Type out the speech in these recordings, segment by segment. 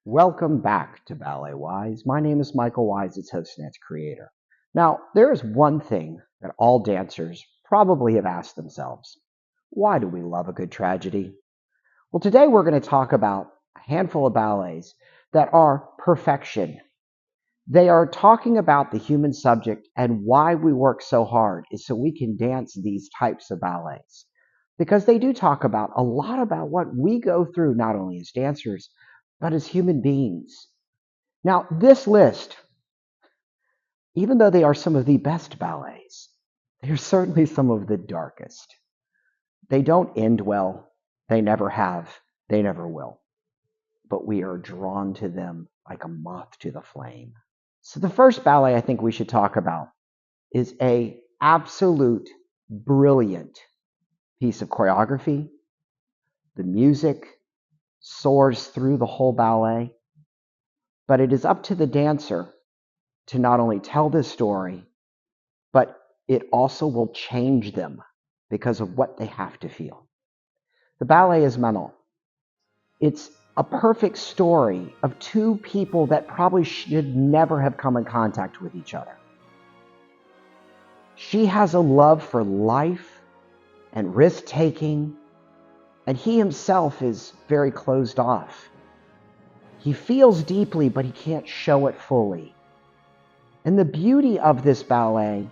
Welcome back to BalletWise. My name is Michael Wise, its host and its creator. Now, there is one thing that all dancers probably have asked themselves. Why do we love a good tragedy? Well, today we're going to talk about a handful of ballets that are perfection. They are talking about the human subject, and why we work so hard is so we can dance these types of ballets. Because they do talk about a lot about what we go through, not only as dancers, but as human beings. Now, this list, even though they are some of the best ballets, they are certainly some of the darkest. They don't end well. They never have. They never will. But we are drawn to them like a moth to the flame. So the first ballet I think we should talk about is a absolute brilliant piece of choreography. The music soars through the whole ballet, but it is up to the dancer to not only tell this story, but it also will change them because of what they have to feel. The ballet is Manon. It's a perfect story of two people that probably should never have come in contact with each other. She has a love for life and risk-taking, and he himself is very closed off. He feels deeply, but he can't show it fully. And the beauty of this ballet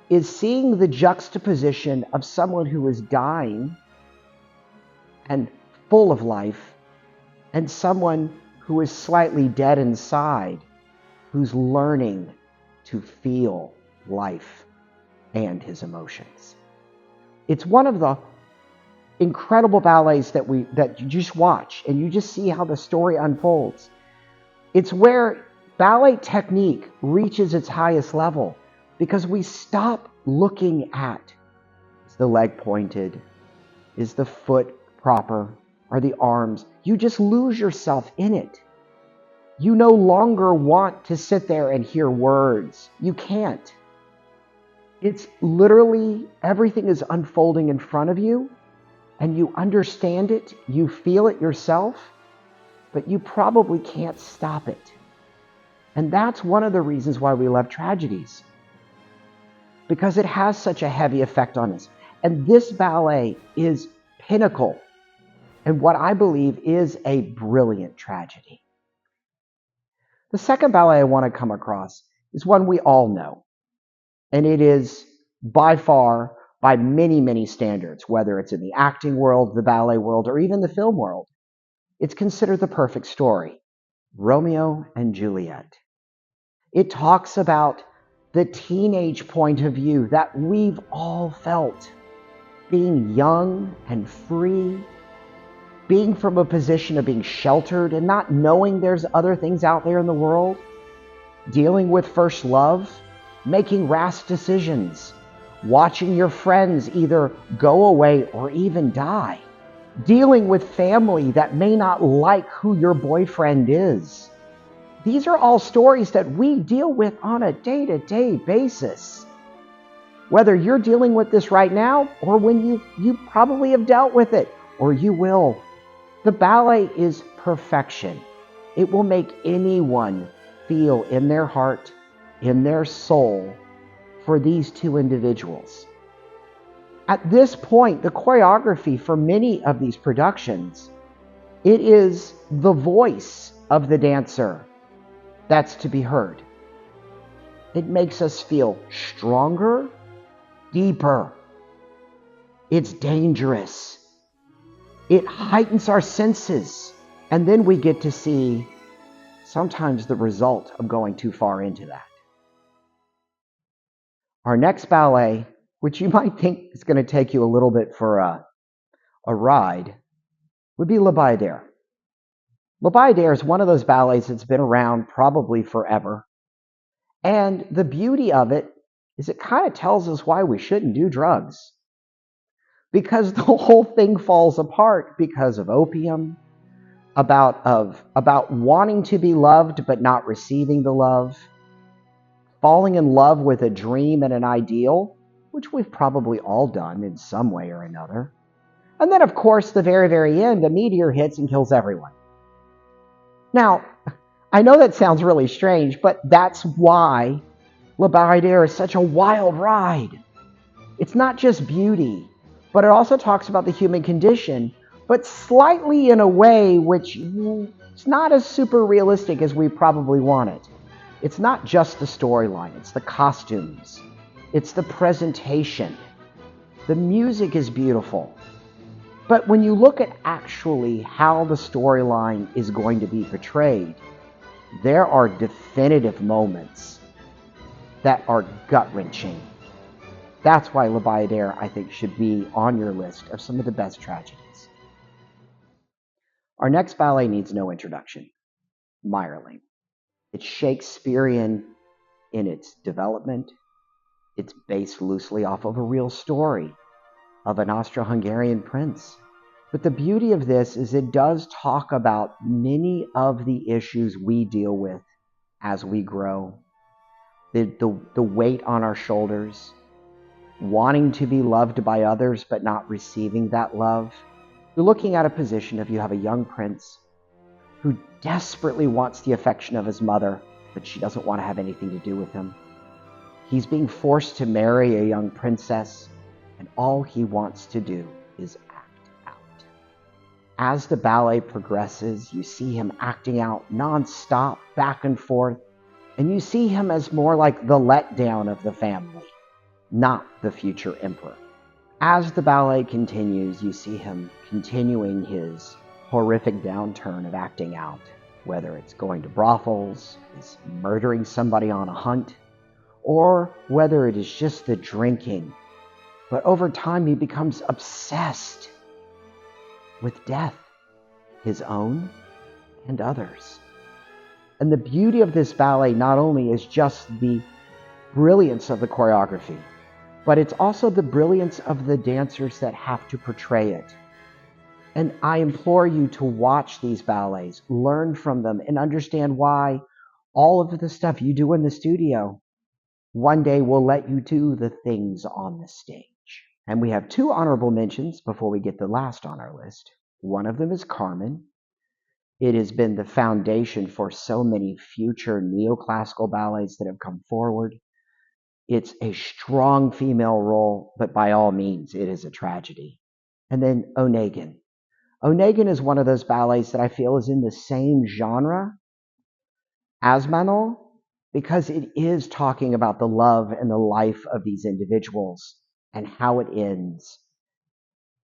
is seeing the juxtaposition of someone who is dying and full of life, and someone who is slightly dead inside, who's learning to feel life and his emotions. It's one of the incredible ballets that you just watch and you just see how the story unfolds. It's where ballet technique reaches its highest level because we stop looking at, is the leg pointed, is the foot proper, are the arms? You just lose yourself in it. You no longer want to sit there and hear words. You can't. It's literally everything is unfolding in front of you, and you understand it, you feel it yourself, but you probably can't stop it. And that's one of the reasons why we love tragedies, because it has such a heavy effect on us. And this ballet is pinnacle and what I believe is a brilliant tragedy. The second ballet I want to come across is one we all know, and it is by far, by many, many standards, whether it's in the acting world, the ballet world, or even the film world, it's considered the perfect story, Romeo and Juliet. It talks about the teenage point of view that we've all felt, being young and free, being from a position of being sheltered and not knowing there's other things out there in the world, dealing with first love, making rash decisions, watching your friends either go away or even die, dealing with family that may not like who your boyfriend is. These are all stories that we deal with on a day-to-day basis. Whether you're dealing with this right now or when you probably have dealt with it or you will. The ballet is perfection. It will make anyone feel in their heart, in their soul, for these two individuals. At this point, the choreography for many of these productions, it is the voice of the dancer that's to be heard. It makes us feel stronger, deeper. It's dangerous. It heightens our senses, and then we get to see sometimes the result of going too far into that. Our next ballet, which you might think is going to take you a little bit for a ride, would be Le Bayadère. Le Bayadère is one of those ballets that's been around probably forever. And the beauty of it is it kind of tells us why we shouldn't do drugs. Because the whole thing falls apart because of opium, about wanting to be loved but not receiving the love, falling in love with a dream and an ideal, which we've probably all done in some way or another. And then, of course, the very, very end, a meteor hits and kills everyone. Now, I know that sounds really strange, but that's why Le Ballet is such a wild ride. It's not just beauty, but it also talks about the human condition, but slightly in a way which is not as super realistic as we probably want it. It's not just the storyline, it's the costumes, it's the presentation. The music is beautiful. But when you look at actually how the storyline is going to be portrayed, there are definitive moments that are gut-wrenching. That's why Le Bayadere, I think, should be on your list of some of the best tragedies. Our next ballet needs no introduction, Meyerling. It's Shakespearean in its development. It's based loosely off of a real story of an Austro-Hungarian prince. But the beauty of this is it does talk about many of the issues we deal with as we grow. The weight on our shoulders, wanting to be loved by others but not receiving that love. You're looking at a position of you have a young prince who desperately wants the affection of his mother, but she doesn't want to have anything to do with him. He's being forced to marry a young princess, and all he wants to do is act out. As the ballet progresses, you see him acting out nonstop, back and forth, and you see him as more like the letdown of the family, not the future emperor. As the ballet continues, you see him continuing his horrific downturn of acting out, whether it's going to brothels, is murdering somebody on a hunt, or whether it is just the drinking. But over time, he becomes obsessed with death, his own and others. And the beauty of this ballet not only is just the brilliance of the choreography, but it's also the brilliance of the dancers that have to portray it. And I implore you to watch these ballets, learn from them, and understand why all of the stuff you do in the studio one day will let you do the things on the stage. And we have two honorable mentions before we get the last on our list. One of them is Carmen. It has been the foundation for so many future neoclassical ballets that have come forward. It's a strong female role, but by all means, it is a tragedy. And then Onegin. Onegin is one of those ballets that I feel is in the same genre as Manon, because it is talking about the love and the life of these individuals and how it ends.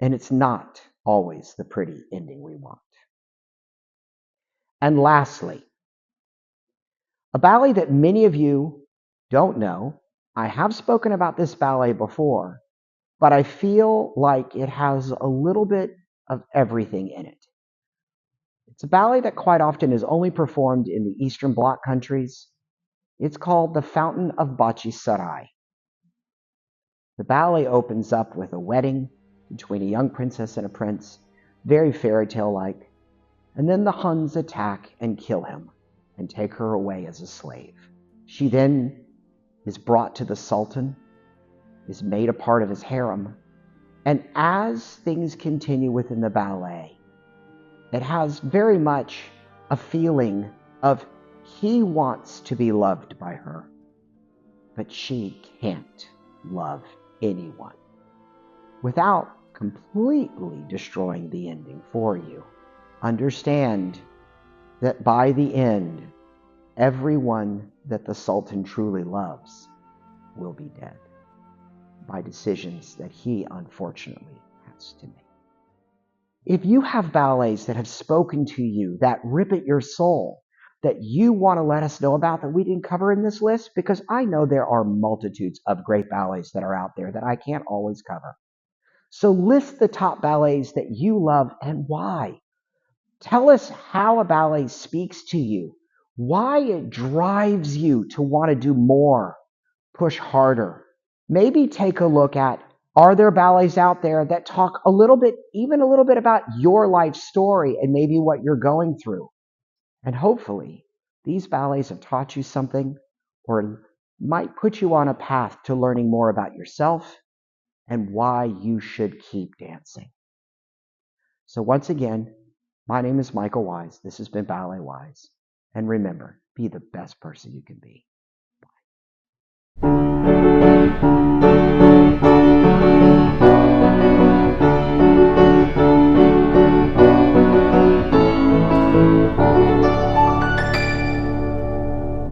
And it's not always the pretty ending we want. And lastly, a ballet that many of you don't know. I have spoken about this ballet before, but I feel like it has a little bit of everything in it. It's a ballet that quite often is only performed in the Eastern Bloc countries. It's called The Fountain of Bakhchisarai. The ballet opens up with a wedding between a young princess and a prince, very fairy tale-like, and then the Huns attack and kill him and take her away as a slave. She then is brought to the Sultan, is made a part of his harem, and as things continue within the ballet, it has very much a feeling of he wants to be loved by her, but she can't love anyone without completely destroying the ending for you. Understand that by the end, everyone that the Sultan truly loves will be dead by decisions that he unfortunately has to make. If you have ballets that have spoken to you, that rip at your soul, that you want to let us know about that we didn't cover in this list, because I know there are multitudes of great ballets that are out there that I can't always cover. So list the top ballets that you love and why. Tell us how a ballet speaks to you, why it drives you to want to do more, push harder. Maybe take a look at, are there ballets out there that talk a little bit, even a little bit about your life story and maybe what you're going through? And hopefully, these ballets have taught you something or might put you on a path to learning more about yourself and why you should keep dancing. So once again, my name is Michael Wise. This has been BalletWise. And remember, be the best person you can be.